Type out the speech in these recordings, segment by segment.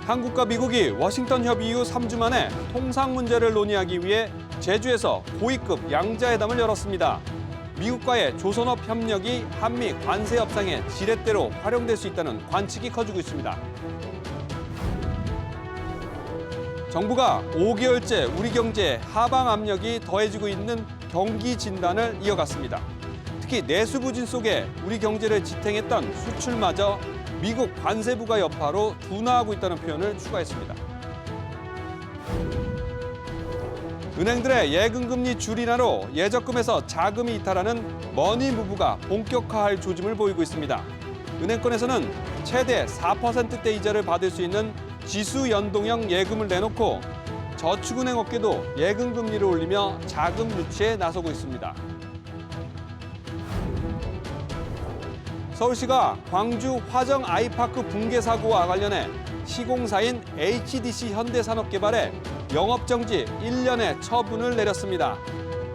한국과 미국이 워싱턴 협의 이후 3주 만에 통상 문제를 논의하기 위해 제주에서 고위급 양자회담을 열었습니다. 미국과의 조선업 협력이 한미 관세 협상의 지렛대로 활용될 수 있다는 관측이 커지고 있습니다. 정부가 5개월째 우리 경제에 하방 압력이 더해지고 있는 경기 진단을 이어갔습니다. 특히 내수 부진 속에 우리 경제를 지탱했던 수출마저 미국 관세부가 여파로 둔화하고 있다는 표현을 추가했습니다. 은행들의 예금금리 줄 인하로 예적금에서 자금이 이탈하는 머니무브가 본격화할 조짐을 보이고 있습니다. 은행권에서는 최대 4%대 이자를 받을 수 있는 지수 연동형 예금을 내놓고 저축은행 업계도 예금금리를 올리며 자금 유치에 나서고 있습니다. 서울시가 광주 화정 아이파크 붕괴 사고와 관련해 시공사인 HDC 현대산업개발에 영업정지 1년의 처분을 내렸습니다.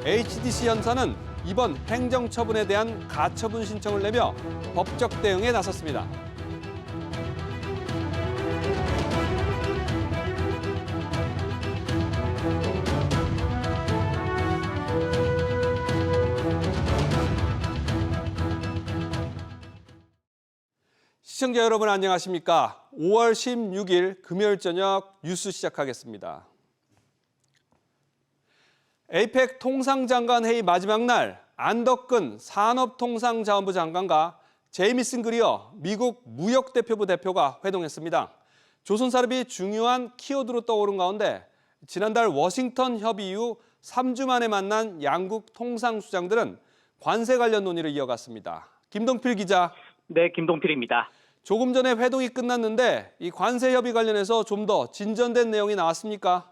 HDC 현사는 이번 행정처분에 대한 가처분 신청을 내며 법적 대응에 나섰습니다. 시청자 여러분 안녕하십니까? 5월 16일 금요일 저녁 뉴스 시작하겠습니다. 에이펙 통상장관 회의 마지막 날 안덕근 산업통상자원부 장관과 제이미슨 그리어 미국 무역대표부 대표가 회동했습니다. 조선산업이 중요한 키워드로 떠오른 가운데 지난달 워싱턴 협의 이후 3주 만에 만난 양국 통상수장들은 관세 관련 논의를 이어갔습니다. 김동필 기자. 네, 김동필입니다. 조금 전에 회동이 끝났는데 이 관세 협의 관련해서 좀 더 진전된 내용이 나왔습니까?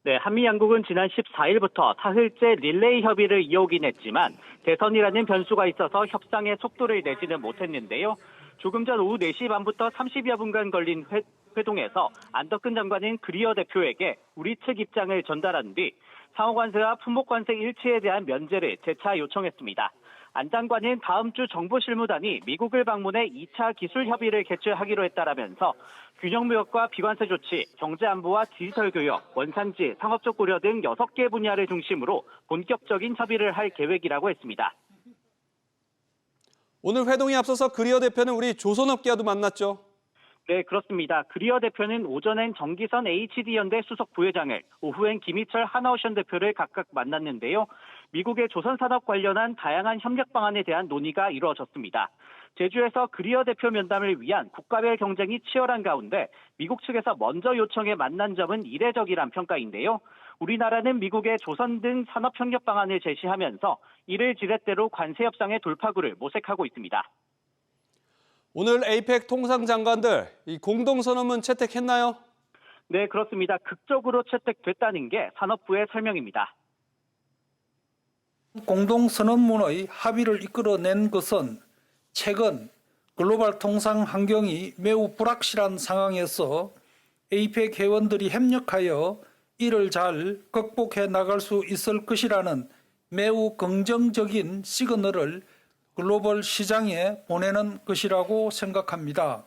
네, 한미 양국은 지난 14일부터 사흘째 릴레이 협의를 이어오긴 했지만 대선이라는 변수가 있어서 협상의 속도를 내지는 못했는데요. 조금 전 오후 4시 반부터 30여 분간 걸린 회동에서 안덕근 장관은 그리어 대표에게 우리 측 입장을 전달한 뒤 상호관세와 품목관세 일치에 대한 면제를 재차 요청했습니다. 안 장관은 다음 주 정부실무단이 미국을 방문해 2차 기술 협의를 개최하기로 했다라면서 균형무역과 비관세 조치, 경제안보와 디지털 교역, 원산지, 상업적 고려 등 6개 분야를 중심으로 본격적인 협의를 할 계획이라고 했습니다. 오늘 회동에 앞서서 그리어 대표는 우리 조선업계와도 만났죠? 네, 그렇습니다. 그리어 대표는 오전엔 정기선 HD현대 수석 부회장을, 오후엔 김희철 하나오션 대표를 각각 만났는데요. 미국의 조선산업 관련한 다양한 협력 방안에 대한 논의가 이루어졌습니다. 제주에서 그리어 대표 면담을 위한 국가별 경쟁이 치열한 가운데 미국 측에서 먼저 요청해 만난 점은 이례적이란 평가인데요. 우리나라는 미국의 조선 등 산업 협력 방안을 제시하면서 이를 지렛대로 관세 협상의 돌파구를 모색하고 있습니다. 오늘 에이펙 통상장관들 이 공동선언문 채택했나요? 네, 그렇습니다. 극적으로 채택됐다는 게 산업부의 설명입니다. 공동선언문의 합의를 이끌어낸 것은 최근 글로벌 통상 환경이 매우 불확실한 상황에서 에이펙 회원들이 협력하여 이를 잘 극복해 나갈 수 있을 것이라는 매우 긍정적인 시그널을 글로벌 시장에 보내는 것이라고 생각합니다.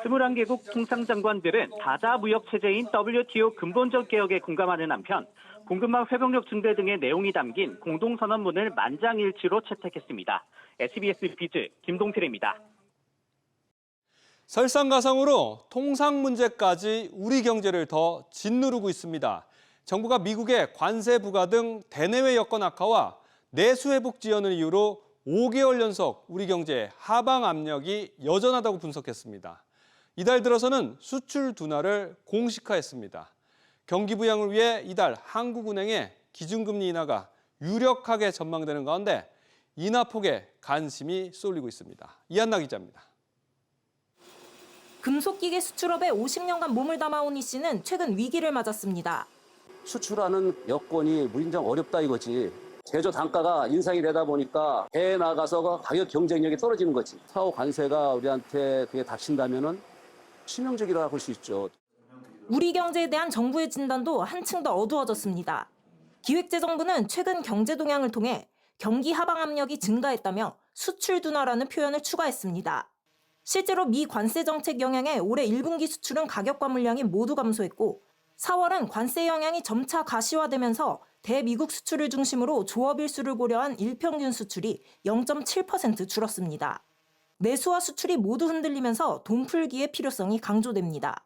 21개국 통상장관들은 다자 무역 체제인 WTO 근본적 개혁에 공감하는 한편 공급망 회복력 증대 등의 내용이 담긴 공동선언문을 만장일치로 채택했습니다. SBS 비즈 김동필입니다. 설상가상으로 통상 문제까지 우리 경제를 더 짓누르고 있습니다. 정부가 미국의 관세 부과 등 대내외 여건 악화와 내수 회복 지연을 이유로 5개월 연속 우리 경제의 하방 압력이 여전하다고 분석했습니다. 이달 들어서는 수출 둔화를 공식화했습니다. 경기 부양을 위해 이달 한국은행의 기준금리 인하가 유력하게 전망되는 가운데 인하폭에 관심이 쏠리고 있습니다. 이한나 기자입니다. 금속기계 수출업에 50년간 몸을 담아온 이 씨는 최근 위기를 맞았습니다. 수출하는 여건이 무진장 어렵다 이거지. 제조 단가가 인상이 되다 보니까 해외 나가서 가격 경쟁력이 떨어지는 거지. 사후 관세가 우리한테 그게 닥친다면은 치명적이라고 할 수 있죠. 우리 경제에 대한 정부의 진단도 한층 더 어두워졌습니다. 기획재정부는 최근 경제 동향을 통해 경기 하방 압력이 증가했다며 수출 둔화라는 표현을 추가했습니다. 실제로 미 관세 정책 영향에 올해 1분기 수출은 가격과 물량이 모두 감소했고 4월은 관세 영향이 점차 가시화되면서 대미국 수출을 중심으로 조업 일수를 고려한 일평균 수출이 0.7% 줄었습니다. 내수와 수출이 모두 흔들리면서 돈 풀기의 필요성이 강조됩니다.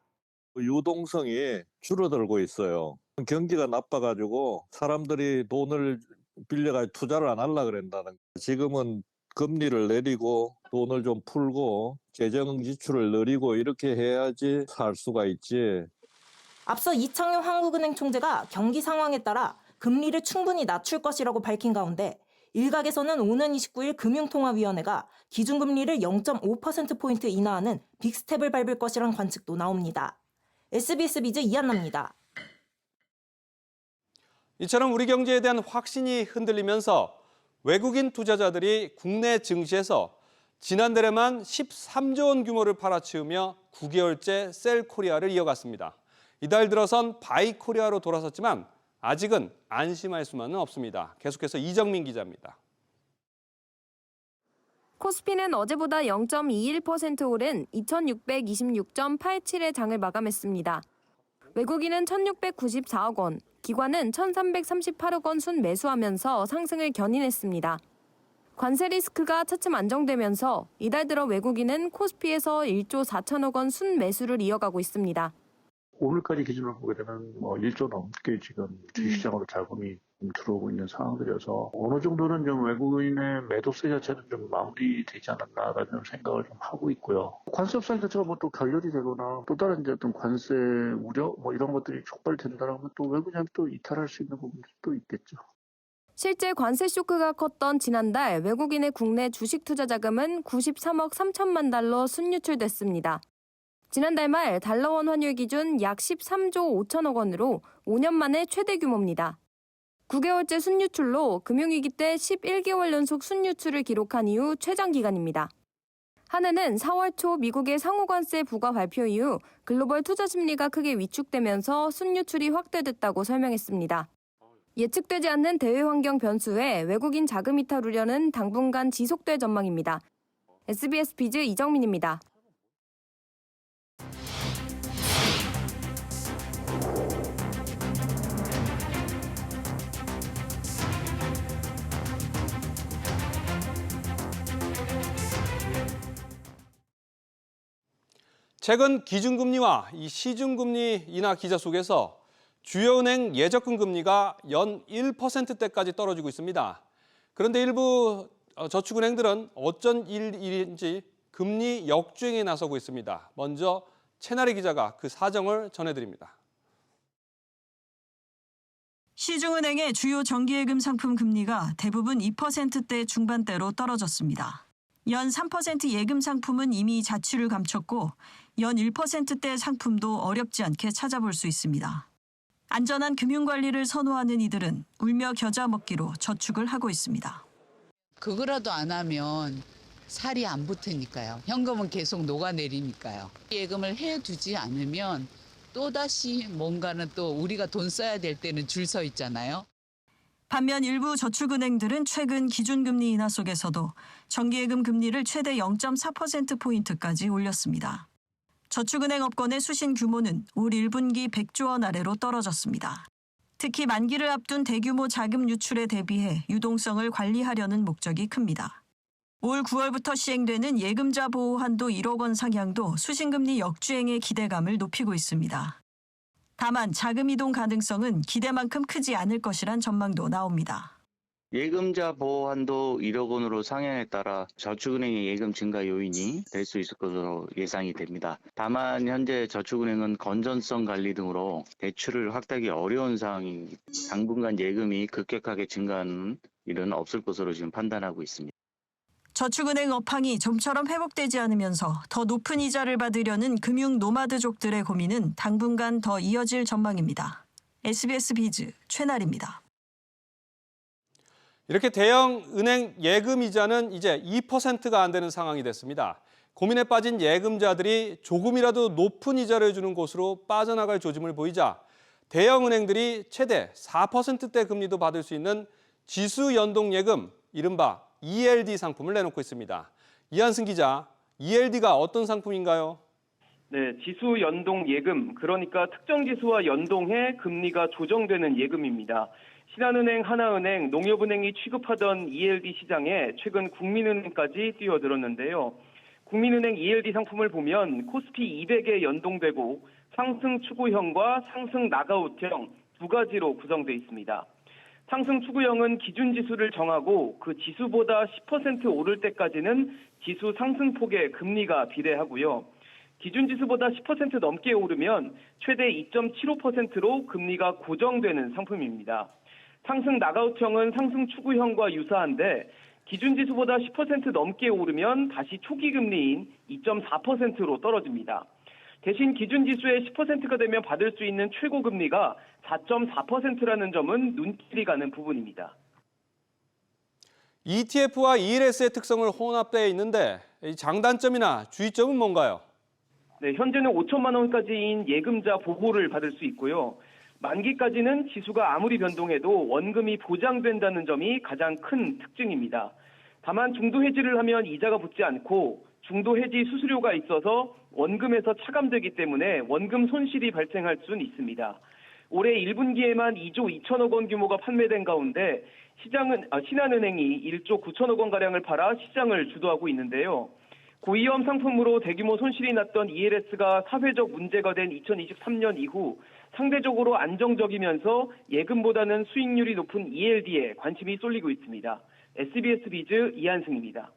유동성이 줄어들고 있어요. 경기가 나빠가지고 사람들이 돈을 빌려가지고 투자를 안 하려고 그런다는. 지금은 금리를 내리고 돈을 좀 풀고 재정 지출을 늘리고 이렇게 해야지 살 수가 있지. 앞서 이창용 한국은행 총재가 경기 상황에 따라 금리를 충분히 낮출 것이라고 밝힌 가운데 일각에서는 오는 29일 금융통화위원회가 기준금리를 0.5%포인트 인하하는 빅스텝을 밟을 것이란 관측도 나옵니다. SBS 비즈 이한나입니다. 이처럼 우리 경제에 대한 확신이 흔들리면서 외국인 투자자들이 국내 증시에서 지난달에만 13조 원 규모를 팔아치우며 9개월째 셀 코리아를 이어갔습니다. 이달 들어선 바이 코리아로 돌아섰지만 아직은 안심할 수만은 없습니다. 계속해서 이정민 기자입니다. 코스피는 어제보다 0.21% 오른 2,626.87의 장을 마감했습니다. 외국인은 1,694억 원, 기관은 1,338억 원 순 매수하면서 상승을 견인했습니다. 관세 리스크가 차츰 안정되면서 이달 들어 외국인은 코스피에서 1조 4천억 원 순 매수를 이어가고 있습니다. 오늘까지 기준으로 보게 되면 1조 넘게 지금 주식시장으로 자금이 들어오고 있는 상황들이어서 어느 정도는 좀 외국인의 매도세 자체는 좀 마무리되지 않았나라는 생각을 좀 하고 있고요. 관세 협상 자체가 뭐 또 결렬이 되거나 또 다른 이제 어떤 관세 우려 뭐 이런 것들이 촉발된다면 또 외국인이 또 이탈할 수 있는 부분들이 또 있겠죠. 실제 관세 쇼크가 컸던 지난달 외국인의 국내 주식 투자 자금은 93억 3천만 달러 순유출됐습니다. 지난달 말 달러원 환율 기준 약 13조 5천억 원으로 5년 만에 최대 규모입니다. 9개월째 순유출로 금융위기 때 11개월 연속 순유출을 기록한 이후 최장 기간입니다. 한은은 4월 초 미국의 상호관세 부과 발표 이후 글로벌 투자 심리가 크게 위축되면서 순유출이 확대됐다고 설명했습니다. 예측되지 않는 대외 환경 변수에 외국인 자금 이탈 우려는 당분간 지속될 전망입니다. SBS 비즈 이정민입니다. 최근 기준금리와 이 시중금리 인하 기자 속에서 주요 은행 예적금 금리가 연 1%대까지 떨어지고 있습니다. 그런데 일부 저축은행들은 어쩐 일인지 금리 역주행에 나서고 있습니다. 먼저 채나리 기자가 그 사정을 전해드립니다. 시중은행의 주요 정기예금 상품 금리가 대부분 2%대 중반대로 떨어졌습니다. 연 3% 예금 상품은 이미 자취를 감췄고 연 1%대 상품도 어렵지 않게 찾아볼 수 있습니다. 안전한 금융관리를 선호하는 이들은 울며 겨자 먹기로 저축을 하고 있습니다. 그거라도 안 하면 살이 안 붙으니까요. 현금은 계속 녹아내리니까요. 예금을 해두지 않으면 또다시 뭔가는 또 우리가 돈 써야 될 때는 줄 서 있잖아요. 반면 일부 저축은행들은 최근 기준금리 인하 속에서도 정기예금 금리를 최대 0.4%포인트까지 올렸습니다. 저축은행 업권의 수신 규모는 올 1분기 100조 원 아래로 떨어졌습니다. 특히 만기를 앞둔 대규모 자금 유출에 대비해 유동성을 관리하려는 목적이 큽니다. 올 9월부터 시행되는 예금자 보호 한도 1억 원 상향도 수신금리 역주행의 기대감을 높이고 있습니다. 다만 자금 이동 가능성은 기대만큼 크지 않을 것이란 전망도 나옵니다. 예금자 보호 한도 1억 원으로 상향에 따라 저축은행의 예금 증가 요인이 될 수 있을 것으로 예상이 됩니다. 다만 현재 저축은행은 건전성 관리 등으로 대출을 확대하기 어려운 상황이 당분간 예금이 급격하게 증가하는 일은 없을 것으로 지금 판단하고 있습니다. 저축은행 업황이 좀처럼 회복되지 않으면서 더 높은 이자를 받으려는 금융 노마드족들의 고민은 당분간 더 이어질 전망입니다. SBS 비즈 최나리입니다. 이렇게 대형 은행 예금 이자는 이제 2%가 안 되는 상황이 됐습니다. 고민에 빠진 예금자들이 조금이라도 높은 이자를 주는 곳으로 빠져나갈 조짐을 보이자 대형 은행들이 최대 4%대 금리도 받을 수 있는 지수 연동 예금, 이른바 ELD 상품을 내놓고 있습니다. 이한승 기자, ELD가 어떤 상품인가요? 네, 지수 연동 예금, 그러니까 특정 지수와 연동해 금리가 조정되는 예금입니다. 신한은행, 하나은행, 농협은행이 취급하던 ELD 시장에 최근 국민은행까지 뛰어들었는데요. 국민은행 ELD 상품을 보면 코스피 200에 연동되고 상승 추구형과 상승 낙아웃형 두 가지로 구성되어 있습니다. 상승 추구형은 기준 지수를 정하고 그 지수보다 10% 오를 때까지는 지수 상승폭의 금리가 비례하고요. 기준 지수보다 10% 넘게 오르면 최대 2.75%로 금리가 고정되는 상품입니다. 상승 낙아웃형은 상승 추구형과 유사한데 기준 지수보다 10% 넘게 오르면 다시 초기 금리인 2.4%로 떨어집니다. 대신 기준 지수의 10%가 되면 받을 수 있는 최고 금리가 4.4%라는 점은 눈길이 가는 부분입니다. ETF와 ELS의 특성을 혼합되어 있는데 이 장단점이나 주의점은 뭔가요? 네, 현재는 5천만 원까지인 예금자 보호를 받을 수 있고요. 만기까지는 지수가 아무리 변동해도 원금이 보장된다는 점이 가장 큰 특징입니다. 다만 중도 해지를 하면 이자가 붙지 않고 중도 해지 수수료가 있어서 원금에서 차감되기 때문에 원금 손실이 발생할 수는 있습니다. 올해 1분기에만 2조 2천억 원 규모가 판매된 가운데 신한은행이 1조 9천억 원가량을 팔아 시장을 주도하고 있는데요. 고위험 상품으로 대규모 손실이 났던 ELS가 사회적 문제가 된 2023년 이후 상대적으로 안정적이면서 예금보다는 수익률이 높은 ELD에 관심이 쏠리고 있습니다. SBS 비즈 이한승입니다.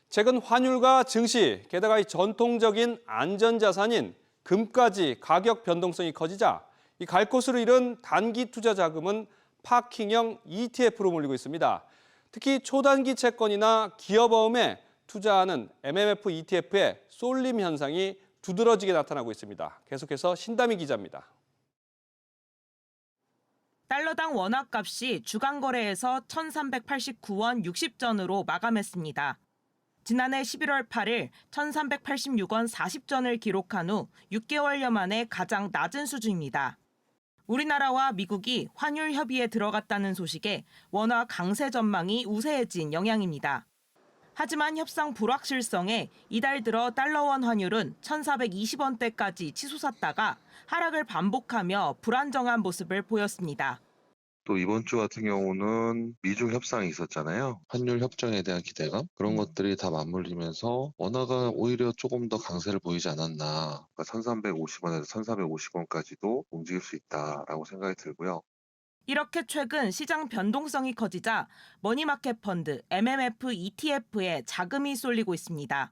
최근 환율과 증시, 게다가 이 전통적인 안전자산인 금까지 가격 변동성이 커지자 이 갈 곳을 잃은 단기 투자 자금은 파킹형 ETF로 몰리고 있습니다. 특히 초단기 채권이나 기업어음에 투자하는 MMF ETF의 쏠림 현상이 두드러지게 나타나고 있습니다. 계속해서 신다미 기자입니다. 달러당 원화값이 주간 거래에서 1,389원 60전으로 마감했습니다. 지난해 11월 8일 1,386원 40전을 기록한 후 6개월여 만에 가장 낮은 수준입니다. 우리나라와 미국이 환율 협의에 들어갔다는 소식에 원화 강세 전망이 우세해진 영향입니다. 하지만 협상 불확실성에 이달 들어 달러원 환율은 1,420원대까지 치솟았다가 하락을 반복하며 불안정한 모습을 보였습니다. 또 이번 주 같은 경우는 미중 협상이 있었잖아요. 환율 협정에 대한 기대감 그런 것들이 다 맞물리면서 원화가 오히려 조금 더 강세를 보이지 않았나. 그러니까 1,350원에서 1,450원까지도 움직일 수 있다라고 생각이 들고요. 이렇게 최근 시장 변동성이 커지자 머니마켓 펀드 MMF ETF에 자금이 쏠리고 있습니다.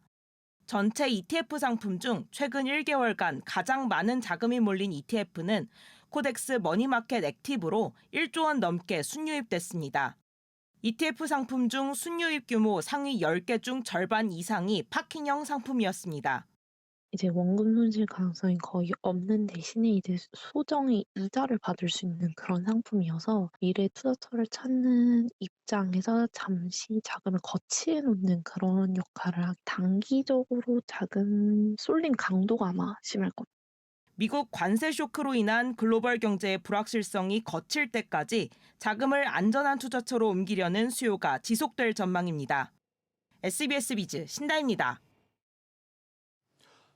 전체 ETF 상품 중 최근 1개월간 가장 많은 자금이 몰린 ETF는 코덱스 머니마켓 액티브로 1조 원 넘게 순유입됐습니다. ETF 상품 중 순유입 규모 상위 10개 중 절반 이상이 파킹형 상품이었습니다. 이제 원금 손실 가능성이 거의 없는 대신에 이제 소정의 이자를 받을 수 있는 그런 상품이어서 미래 투자처를 찾는 입장에서 잠시 자금을 거치해 놓는 그런 역할을 단기적으로 자금 쏠림 강도가 아마 심할 겁니다. 미국 관세 쇼크로 인한 글로벌 경제의 불확실성이 거칠 때까지 자금을 안전한 투자처로 옮기려는 수요가 지속될 전망입니다. SBS 비즈 신다입니다.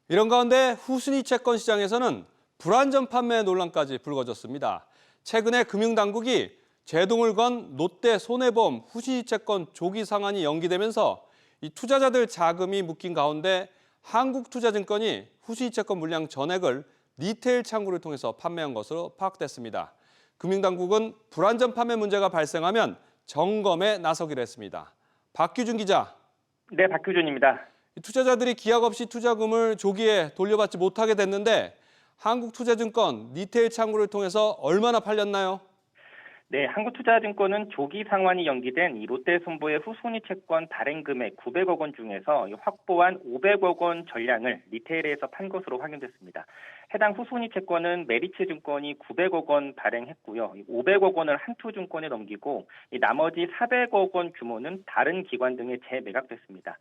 이런 가운데 후순위 채권 시장에서는 불안전 판매 논란까지 불거졌습니다. 최근에 금융당국이 제동을 건 롯데 손해보험 후순위 채권 조기 상환이 연기되면서 이 투자자들 자금이 묶인 가운데 한국투자증권이 후순위 채권 물량 전액을 리테일 창구를 통해서 판매한 것으로 파악됐습니다. 금융당국은 불안전 판매 문제가 발생하면 점검에 나서기로 했습니다. 박규준 기자. 네, 박규준입니다. 투자자들이 기약 없이 투자금을 조기에 돌려받지 못하게 됐는데 한국투자증권 리테일 창구를 통해서 얼마나 팔렸나요? 네, 한국투자증권은 조기 상환이 연기된 이 롯데손보의 후순위 채권 발행 금액 900억 원 중에서 확보한 500억 원 전량을 리테일에서 판 것으로 확인됐습니다. 해당 후순위 채권은 메리츠증권이 900억 원 발행했고요. 500억 원을 한투증권에 넘기고 나머지 400억 원 규모는 다른 기관 등에 재매각됐습니다.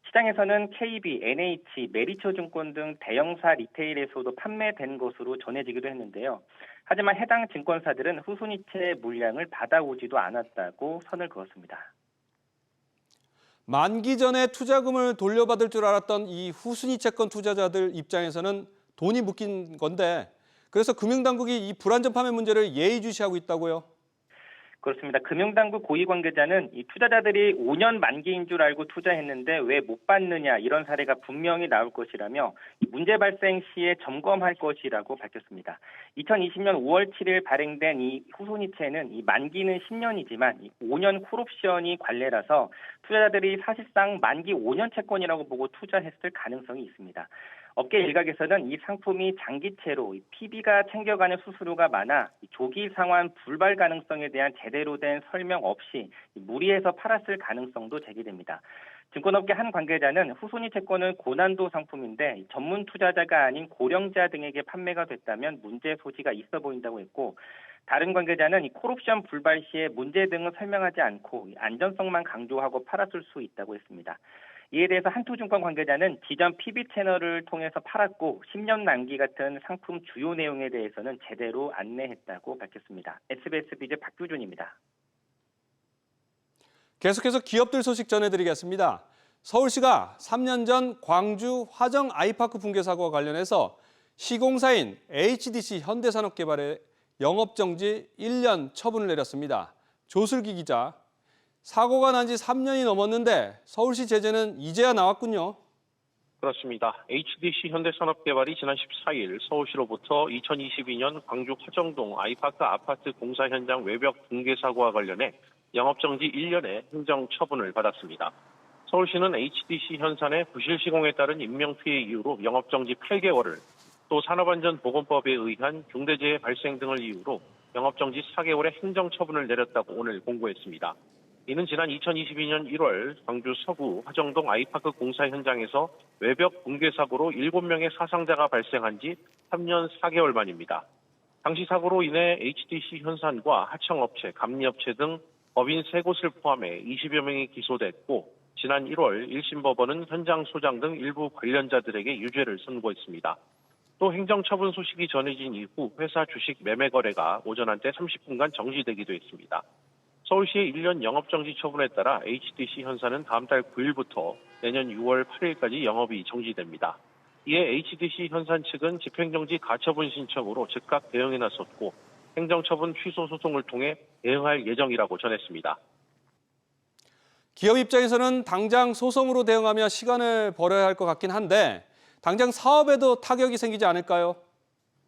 시장에서는 KB, NH, 메리츠증권 등 대형사 리테일에서도 판매된 것으로 전해지기도 했는데요. 하지만 해당 증권사들은 후순위채 물량을 받아오지도 않았다고 선을 그었습니다. 만기 전에 투자금을 돌려받을 줄 알았던 이 후순위 채권 투자자들 입장에서는 돈이 묶인 건데 그래서 금융당국이 이 불안전 판매 문제를 예의주시하고 있다고요? 그렇습니다. 금융당국 고위 관계자는 이 투자자들이 5년 만기인 줄 알고 투자했는데 왜 못 받느냐 이런 사례가 분명히 나올 것이라며 문제 발생 시에 점검할 것이라고 밝혔습니다. 2020년 5월 7일 발행된 이 후순위채는 이 만기는 10년이지만 이 5년 콜옵션이 관례라서 투자자들이 사실상 만기 5년 채권이라고 보고 투자했을 가능성이 있습니다. 업계 일각에서는 이 상품이 장기채로 PB가 챙겨가는 수수료가 많아 조기 상환 불발 가능성에 대한 제대로 된 설명 없이 무리해서 팔았을 가능성도 제기됩니다. 증권업계 한 관계자는 후순위 채권은 고난도 상품인데 전문 투자자가 아닌 고령자 등에게 판매가 됐다면 문제 소지가 있어 보인다고 했고 다른 관계자는 이 콜옵션 불발 시에 문제 등을 설명하지 않고 안전성만 강조하고 팔았을 수 있다고 했습니다. 이에 대해서 한투증권 관계자는 기존 PB 채널을 통해서 팔았고 10년 만기 같은 상품 주요 내용에 대해서는 제대로 안내했다고 밝혔습니다. SBS 비즈 박규준입니다. 계속해서 기업들 소식 전해드리겠습니다. 서울시가 3년 전 광주 화정 아이파크 붕괴 사고와 관련해서 시공사인 HDC 현대산업개발에 영업정지 1년 처분을 내렸습니다. 조슬기 기자. 사고가 난 지 3년이 넘었는데 서울시 제재는 이제야 나왔군요. 그렇습니다. HDC 현대산업개발이 지난 14일 서울시로부터 2022년 광주 화정동 아이파크 아파트 공사 현장 외벽 붕괴 사고와 관련해 영업정지 1년의 행정처분을 받았습니다. 서울시는 HDC 현산의 부실 시공에 따른 인명피해 이유로 영업정지 8개월을 또 산업안전보건법에 의한 중대재해 발생 등을 이유로 영업정지 4개월의 행정처분을 내렸다고 오늘 공고했습니다. 이는 지난 2022년 1월 광주 서구 화정동 아이파크 공사 현장에서 외벽 붕괴 사고로 7명의 사상자가 발생한 지 3년 4개월 만입니다. 당시 사고로 인해 HDC 현산과 하청업체, 감리업체 등 법인 3곳을 포함해 20여 명이 기소됐고 지난 1월 1심 법원은 현장 소장 등 일부 관련자들에게 유죄를 선고했습니다. 또 행정처분 소식이 전해진 이후 회사 주식 매매 거래가 오전 한때 30분간 정지되기도 했습니다. 서울시의 1년 영업정지 처분에 따라 HDC 현산은 다음 달 9일부터 내년 6월 8일까지 영업이 정지됩니다. 이에 HDC 현산 측은 집행정지 가처분 신청으로 즉각 대응에 나섰고 행정처분 취소 소송을 통해 대응할 예정이라고 전했습니다. 기업 입장에서는 당장 소송으로 대응하며 시간을 벌어야 할 것 같긴 한데 당장 사업에도 타격이 생기지 않을까요?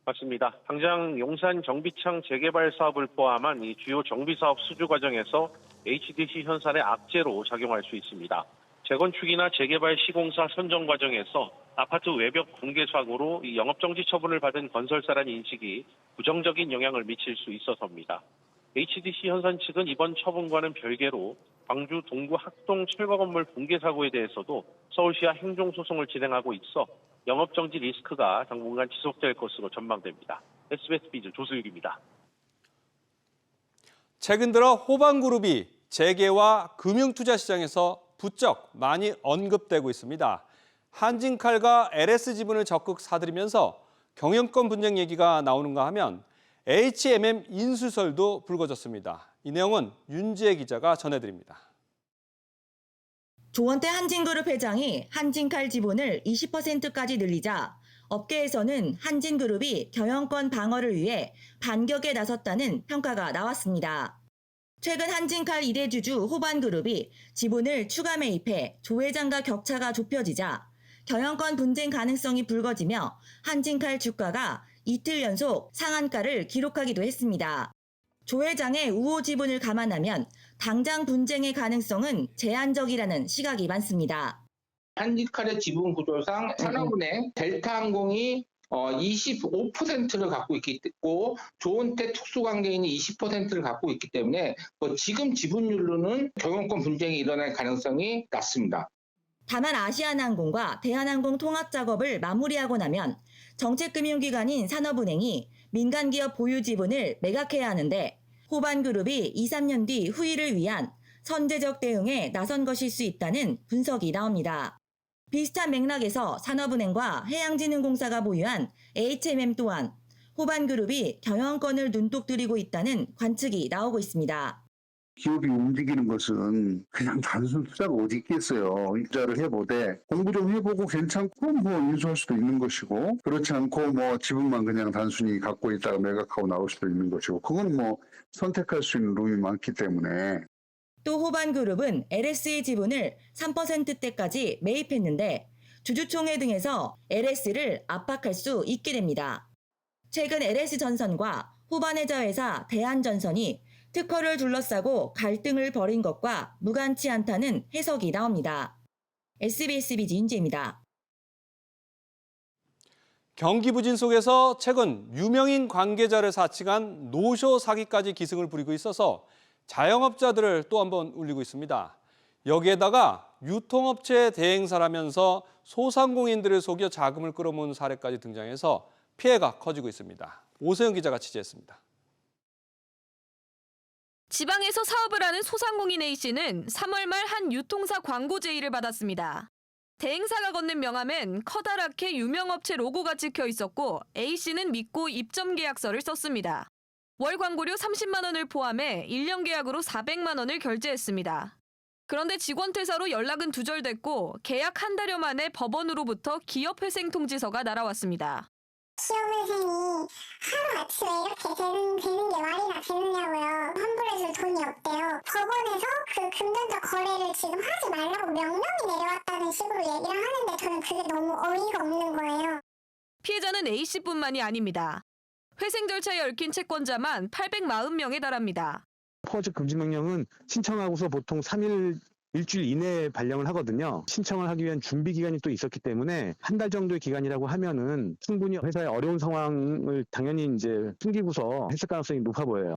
맞습니다. 당장 용산 정비창 재개발 사업을 포함한 이 주요 정비사업 수주 과정에서 HDC 현산의 악재로 작용할 수 있습니다. 재건축이나 재개발 시공사 선정 과정에서 아파트 외벽 붕괴 사고로 이 영업정지 처분을 받은 건설사라는 인식이 부정적인 영향을 미칠 수 있어서입니다. HDC 현산 측은 이번 처분과는 별개로 광주 동구 학동 철거 건물 붕괴 사고에 대해서도 서울시와 행정소송을 진행하고 있어 영업정지 리스크가 당분간 지속될 것으로 전망됩니다. SBS 비즈 조슬기입니다. 최근 들어 호반그룹이 재계와 금융투자 시장에서 부쩍 많이 언급되고 있습니다. 한진칼과 LS지분을 적극 사들이면서 경영권 분쟁 얘기가 나오는가 하면 HMM 인수설도 불거졌습니다. 이 내용은 윤지혜 기자가 전해드립니다. 조원태 한진그룹 회장이 한진칼 지분을 20%까지 늘리자 업계에서는 한진그룹이 경영권 방어를 위해 반격에 나섰다는 평가가 나왔습니다. 최근 한진칼 1대 주주 호반그룹이 지분을 추가 매입해 조 회장과 격차가 좁혀지자 경영권 분쟁 가능성이 불거지며 한진칼 주가가 이틀 연속 상한가를 기록하기도 했습니다. 조 회장의 우호 지분을 감안하면 당장 분쟁의 가능성은 제한적이라는 시각이 많습니다. 한진칼의 지분 구조상 산업은행, 델타항공이 25%를 갖고 있고 조원태 특수관계인이 20%를 갖고 있기 때문에 지금 지분율로는 경영권 분쟁이 일어날 가능성이 낮습니다. 다만 아시아나항공과 대한항공 통합 작업을 마무리하고 나면 정책금융기관인 산업은행이 민간기업 보유 지분을 매각해야 하는데 호반그룹이 2-3년 뒤 후위를 위한 선제적 대응에 나선 것일 수 있다는 분석이 나옵니다. 비슷한 맥락에서 산업은행과 해양진흥공사가 보유한 HMM 또한 호반그룹이 경영권을 눈독 들이고 있다는 관측이 나오고 있습니다. 기업이 움직이는 것은 그냥 단순 투자가 어디 있겠어요. 투자를 해보되 공부 좀 해보고 괜찮고 뭐 인수할 수도 있는 것이고, 그렇지 않고 뭐 지분만 그냥 단순히 갖고 있다가 매각하고 나올 수도 있는 것이고, 그건 뭐 선택할 수 있는 룸이 많기 때문에. 또 호반그룹은 LS의 지분을 3%대까지 매입했는데 주주총회 등에서 LS를 압박할 수 있게 됩니다. 최근 LS전선과 호반해자회사 대한전선이 특허를 둘러싸고 갈등을 벌인 것과 무관치 않다는 해석이 나옵니다. SBS 비즈 윤지입니다. 경기 부진 속에서 최근 유명인 관계자를 사칭한 노쇼 사기까지 기승을 부리고 있어서 자영업자들을 또 한 번 울리고 있습니다. 여기에다가 유통업체 대행사라면서 소상공인들을 속여 자금을 끌어모은 사례까지 등장해서 피해가 커지고 있습니다. 오세영 기자가 취재했습니다. 지방에서 사업을 하는 소상공인 A씨는 3월 말 한 유통사 광고 제의를 받았습니다. 대행사가 건넨 명함엔 커다랗게 유명업체 로고가 찍혀 있었고 A씨는 믿고 입점 계약서를 썼습니다. 월 광고료 30만 원을 포함해 1년 계약으로 400만 원을 결제했습니다. 그런데 직원 퇴사로 연락은 두절됐고 계약 한 달여 만에 법원으로부터 기업회생 통지서가 날아왔습니다. 시험회생이 하루아침에 이렇게 되는 게 말이나 되느냐고요. 환불해줄 돈이 없대요. 법원에서 그 금전적 거래를 지금 하지 말라고 명령이 내려왔다는 식으로 얘기를 하는데 저는 그게 너무 어이가 없는 거예요. 피해자는 A씨뿐만이 아닙니다. 회생 절차에 얽힌 채권자만 840명에 달합니다. 퍼즐 금지 명령은 신청하고서 보통 3일 일주일 이내에 발령을 하거든요. 신청을 하기 위한 준비 기간이 또 있었기 때문에 한 달 정도의 기간이라고 하면은 충분히 회사의 어려운 상황을 당연히 이제 숨기고서 했을 가능성이 높아 보여요.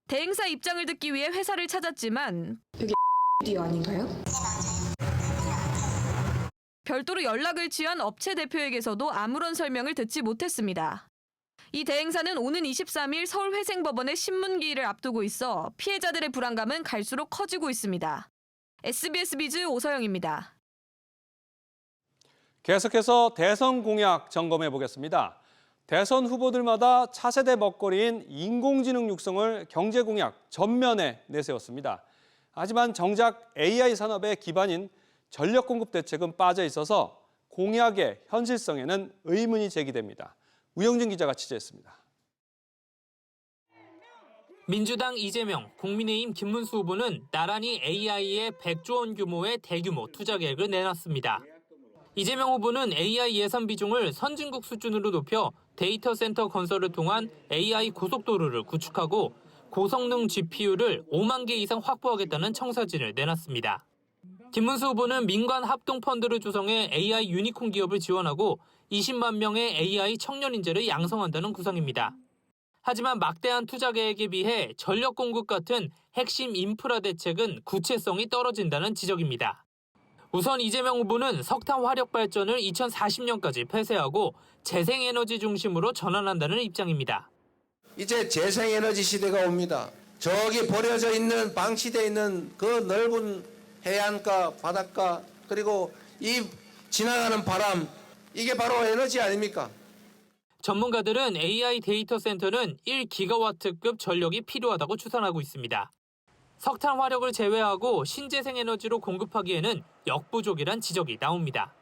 대행사 입장을 듣기 위해 회사를 찾았지만 여기 디오 아닌가요? 별도로 연락을 취한 업체 대표에게서도 아무런 설명을 듣지 못했습니다. 이 대행사는 오는 23일 서울회생법원의 신문기일을 앞두고 있어 피해자들의 불안감은 갈수록 커지고 있습니다. SBS 비즈 오서영입니다. 계속해서 대선 공약 점검해 보겠습니다. 대선 후보들마다 차세대 먹거리인 인공지능 육성을 경제 공약 전면에 내세웠습니다. 하지만 정작 AI 산업의 기반인 전력 공급 대책은 빠져 있어서 공약의 현실성에는 의문이 제기됩니다. 우영진 기자가 취재했습니다. 민주당 이재명, 국민의힘 김문수 후보는 나란히 AI에 100조 원 규모의 대규모 투자 계획을 내놨습니다. 이재명 후보는 AI 예산 비중을 선진국 수준으로 높여 데이터 센터 건설을 통한 AI 고속도로를 구축하고 고성능 GPU를 5만 개 이상 확보하겠다는 청사진을 내놨습니다. 김문수 후보는 민관 합동 펀드를 조성해 AI 유니콘 기업을 지원하고 20만 명의 AI 청년 인재를 양성한다는 구상입니다. 하지만 막대한 투자 계획에 비해 전력 공급 같은 핵심 인프라 대책은 구체성이 떨어진다는 지적입니다. 우선 이재명 후보는 석탄 화력 발전을 2040년까지 폐쇄하고 재생에너지 중심으로 전환한다는 입장입니다. 이제 재생에너지 시대가 옵니다. 저기 버려져 있는 방치되어 있는 그 넓은 해안가, 바닷가, 그리고 이 지나가는 바람, 이게 바로 에너지 아닙니까? 전문가들은 AI 데이터 센터는 1기가와트급 전력이 필요하다고 추산하고 있습니다. 석탄 화력을 제외하고 신재생 에너지로 공급하기에는 역부족이란 지적이 나옵니다.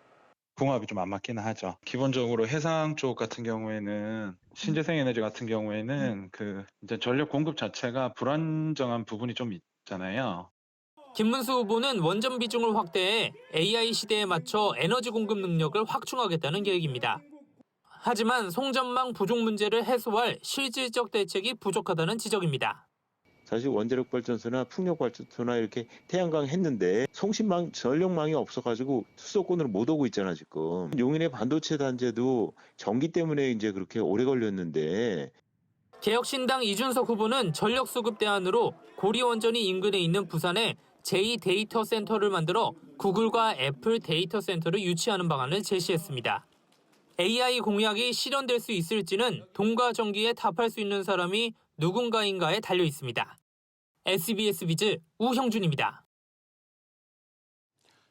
궁합이 좀 안 맞기는 하죠. 기본적으로 해상 쪽 같은 경우에는 신재생 에너지 같은 경우에는 이제 전력 공급 자체가 불안정한 부분이 좀 있잖아요. 김문수 후보는 원전 비중을 확대해 AI 시대에 맞춰 에너지 공급 능력을 확충하겠다는 계획입니다. 하지만 송전망 부족 문제를 해소할 실질적 대책이 부족하다는 지적입니다. 사실 원자력 발전소나 풍력 발전소나 이렇게 태양광 했는데 송신망, 전력망이 없어가지고 수도권으로 못 오고 있잖아 지금. 용인의 반도체 단지도 전기 때문에 이제 그렇게 오래 걸렸는데. 개혁신당 이준석 후보는 전력 수급 대안으로 고리 원전이 인근에 있는 부산에 제2 데이터 센터를 만들어 구글과 애플 데이터 센터를 유치하는 방안을 제시했습니다. AI 공약이 실현될 수 있을지는 돈과 전기에 답할 수 있는 사람이 누군가인가에 달려 있습니다. SBS 비즈 우형준입니다.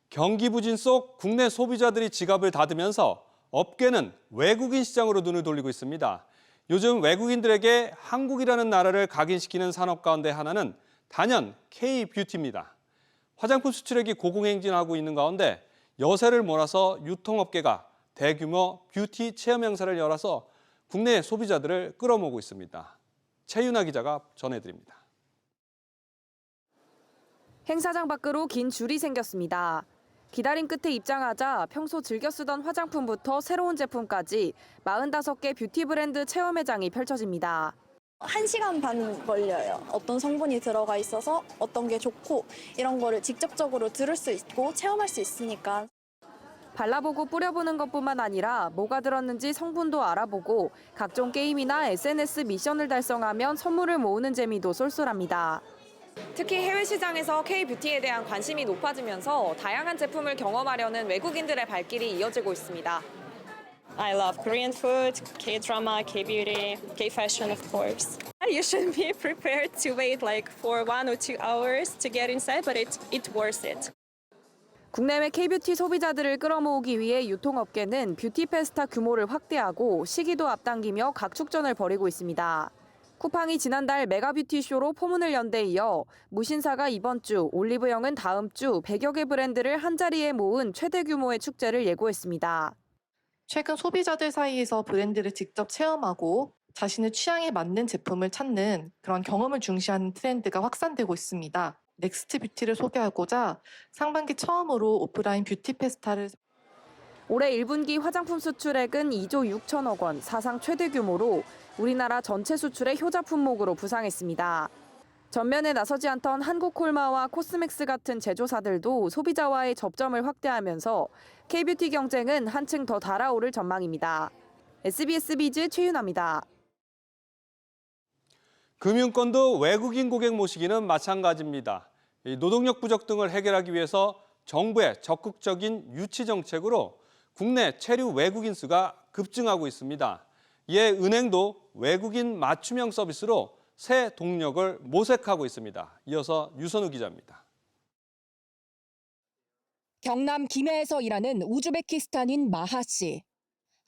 경기 부진 속 국내 소비자들이 지갑을 닫으면서 업계는 외국인 시장으로 눈을 돌리고 있습니다. 요즘 외국인들에게 한국이라는 나라를 각인시키는 산업 가운데 하나는 단연 K-뷰티입니다. 화장품 수출액이 고공행진하고 있는 가운데 여세를 몰아서 유통업계가 대규모 뷰티 체험 행사를 열어서 국내 소비자들을 끌어모으고 있습니다. 최윤아 기자가 전해드립니다. 행사장 밖으로 긴 줄이 생겼습니다. 기다림 끝에 입장하자 평소 즐겨 쓰던 화장품부터 새로운 제품까지 45개 뷰티 브랜드 체험 회장이 펼쳐집니다. 1시간 반 걸려요. 어떤 성분이 들어가 있어서 어떤 게 좋고 이런 거를 직접적으로 들을 수 있고 체험할 수 있으니까. 발라보고 뿌려보는 것뿐만 아니라 뭐가 들었는지 성분도 알아보고 각종 게임이나 SNS 미션을 달성하면 선물을 모으는 재미도 쏠쏠합니다. 특히 해외 시장에서 K-뷰티에 대한 관심이 높아지면서 다양한 제품을 경험하려는 외국인들의 발길이 이어지고 있습니다. I love Korean food, K-drama, K-beauty, K-fashion, of course. You should be prepared to wait like for 1 or 2 hours to get inside, but it's worth it. 국내외 K-뷰티 소비자들을 끌어모으기 위해 유통업계는 뷰티 페스타 규모를 확대하고 시기도 앞당기며 각축전을 벌이고 있습니다. 쿠팡이 지난달 메가뷰티쇼로 포문을 연 데 이어 무신사가 이번 주, 올리브영은 다음 주 100여 개 브랜드를 한자리에 모은 최대 규모의 축제를 예고했습니다. 최근 소비자들 사이에서 브랜드를 직접 체험하고 자신의 취향에 맞는 제품을 찾는 그런 경험을 중시하는 트렌드가 확산되고 있습니다. 넥스트 뷰티를 소개하고자 상반기 처음으로 오프라인 뷰티 페스타를 올해 1분기 화장품 수출액은 2조 6천억 원, 사상 최대 규모로 우리나라 전체 수출의 효자 품목으로 부상했습니다. 전면에 나서지 않던 한국콜마와 코스맥스 같은 제조사들도 소비자와의 접점을 확대하면서 K-뷰티 경쟁은 한층 더 달아오를 전망입니다. SBS 비즈 최윤아입니다. 금융권도 외국인 고객 모시기는 마찬가지입니다. 노동력 부족 등을 해결하기 위해서 정부의 적극적인 유치 정책으로 국내 체류 외국인 수가 급증하고 있습니다. 이에 은행도 외국인 맞춤형 서비스로 새 동력을 모색하고 있습니다. 이어서 유선우 기자입니다. 경남 김해에서 일하는 우즈베키스탄인 마하 씨.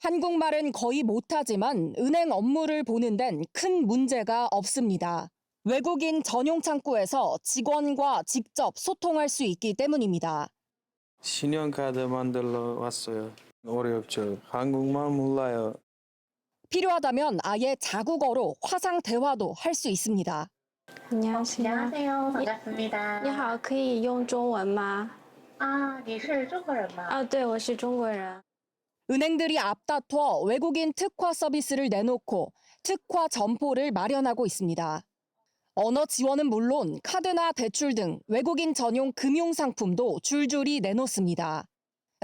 한국말은 거의 못하지만 은행 업무를 보는 데는 큰 문제가 없습니다. 외국인 전용 창구에서 직원과 직접 소통할 수 있기 때문입니다. 신용카드 만들러 왔어요. 어렵죠. 한국말 몰라요. 필요하다면 아예 자국어로 화상 대화도 할 수 있습니다. 안녕하세요. 안녕하세요. 반갑습니다. 你好，可以用中文吗？啊，你是中国人吗？对，我是中国人。 은행들이 앞다퉈 외국인 특화 서비스를 내놓고 특화 점포를 마련하고 있습니다. 언어 지원은 물론 카드나 대출 등 외국인 전용 금융 상품도 줄줄이 내놓습니다.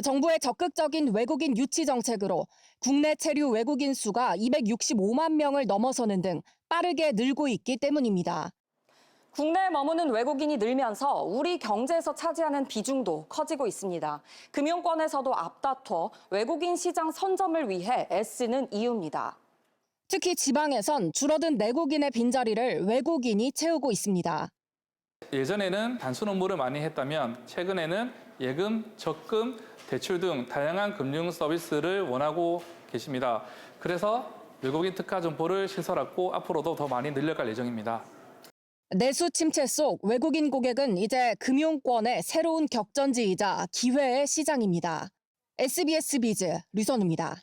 정부의 적극적인 외국인 유치 정책으로 국내 체류 외국인 수가 265만 명을 넘어서는 등 빠르게 늘고 있기 때문입니다. 국내에 머무는 외국인이 늘면서 우리 경제에서 차지하는 비중도 커지고 있습니다. 금융권에서도 앞다퉈 외국인 시장 선점을 위해 애쓰는 이유입니다. 특히 지방에선 줄어든 내국인의 빈자리를 외국인이 채우고 있습니다. 예전에는 단순 업무를 많이 했다면 최근에는 예금, 적금, 대출 등 다양한 금융 서비스를 원하고 계십니다. 그래서 외국인 특화 점포를 시설하고 앞으로도 더 많이 늘려갈 예정입니다. 내수 침체 속 외국인 고객은 이제 금융권의 새로운 격전지이자 기회의 시장입니다. SBS 비즈 류선우입니다.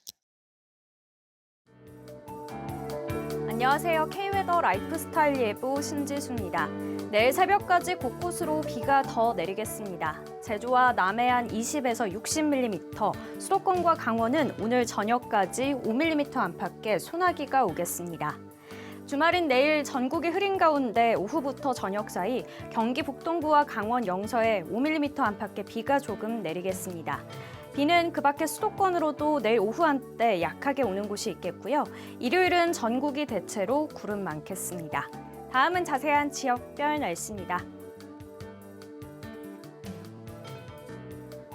안녕하세요. K웨더 라이프스타일 예보 신지수입니다. 내일 새벽까지 곳곳으로 비가 더 내리겠습니다. 제주와 남해안 20에서 60mm, 수도권과 강원은 오늘 저녁까지 5mm 안팎의 소나기가 오겠습니다. 주말인 내일 전국이 흐린 가운데 오후부터 저녁 사이 경기 북동부와 강원 영서에 5mm 안팎의 비가 조금 내리겠습니다. 비는 그 밖에 수도권으로도 내일 오후 한때 약하게 오는 곳이 있겠고요. 일요일은 전국이 대체로 구름 많겠습니다. 다음은 자세한 지역별 날씨입니다.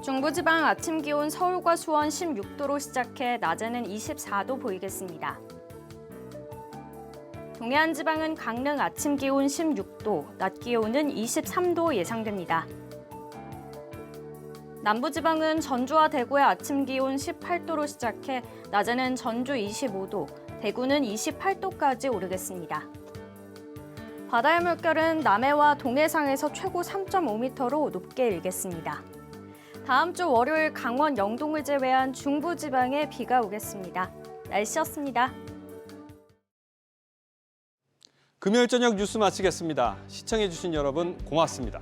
중부지방 아침 기온 서울과 수원 16도로 시작해 낮에는 24도 보이겠습니다. 동해안 지방은 강릉 아침 기온 16도, 낮 기온은 23도 예상됩니다. 남부지방은 전주와 대구의 아침 기온 18도로 시작해 낮에는 전주 25도, 대구는 28도까지 오르겠습니다. 바다의 물결은 남해와 동해상에서 최고 3.5m로 높게 일겠습니다. 다음 주 월요일 강원 영동을 제외한 중부지방에 비가 오겠습니다. 날씨였습니다. 금요일 저녁 뉴스 마치겠습니다. 시청해주신 여러분 고맙습니다.